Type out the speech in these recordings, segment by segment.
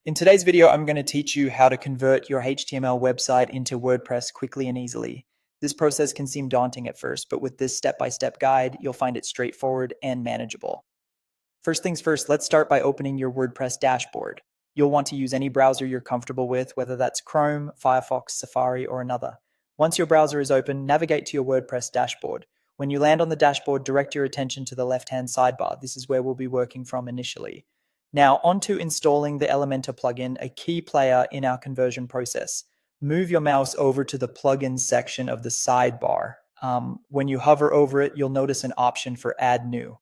In today's video, I'm going to teach you how to convert your HTML website into WordPress quickly and easily. This process can seem daunting at first, but with this step-by-step guide, you'll find it straightforward and manageable. First things first, let's start by opening your WordPress dashboard. You'll want to use any browser you're comfortable with, whether that's Chrome, Firefox, Safari, or another. Once your browser is open, navigate to your WordPress dashboard. When you land on the dashboard, direct your attention to the left-hand sidebar. This is where we'll be working from initially. Now, onto installing the Elementor plugin, a key player in our conversion process. Move your mouse over to the plugins section of the sidebar. When you hover over it, you'll notice an option for Add New.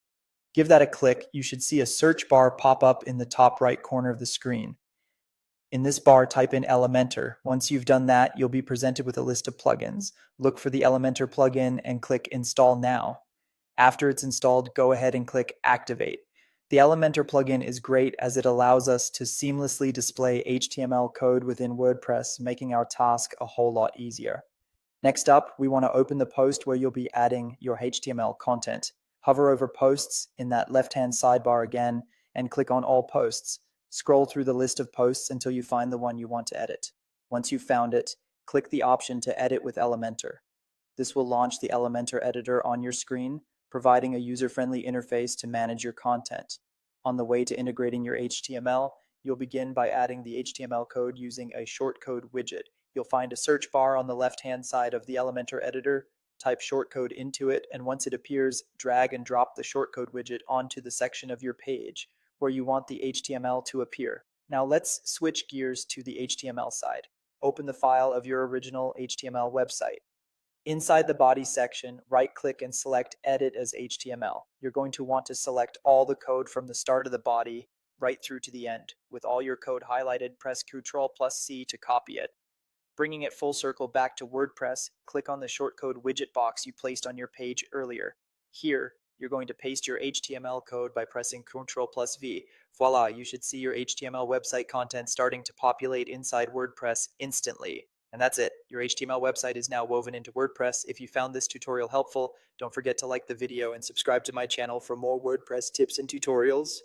Give that a click. You should see a search bar pop up in the top right corner of the screen. In this bar, type in Elementor. Once you've done that, you'll be presented with a list of plugins. Look for the Elementor plugin and click Install Now. After it's installed, go ahead and click Activate. The Elementor plugin is great as it allows us to seamlessly display HTML code within WordPress, making our task a whole lot easier. Next up, we want to open the post where you'll be adding your HTML content. Hover over Posts in that left-hand sidebar again and click on All Posts. Scroll through the list of posts until you find the one you want to edit. Once you've found it, click the option to Edit with Elementor. This will launch the Elementor editor on your screen, providing a user-friendly interface to manage your content. On the way to integrating your HTML, you'll begin by adding the HTML code using a shortcode widget. You'll find a search bar on the left-hand side of the Elementor editor, type shortcode into it, and once it appears, drag and drop the shortcode widget onto the section of your page where you want the HTML to appear. Now let's switch gears to the HTML side. Open the file of your original HTML website. Inside the body section, right-click and select Edit as HTML. You're going to want to select all the code from the start of the body right through to the end. With all your code highlighted, press Ctrl+C to copy it. Bringing it full circle back to WordPress, click on the shortcode widget box you placed on your page earlier. Here, you're going to paste your HTML code by pressing Ctrl+V. Voila, you should see your HTML website content starting to populate inside WordPress instantly. And that's it. Your HTML website is now woven into WordPress. If you found this tutorial helpful, don't forget to like the video and subscribe to my channel for more WordPress tips and tutorials.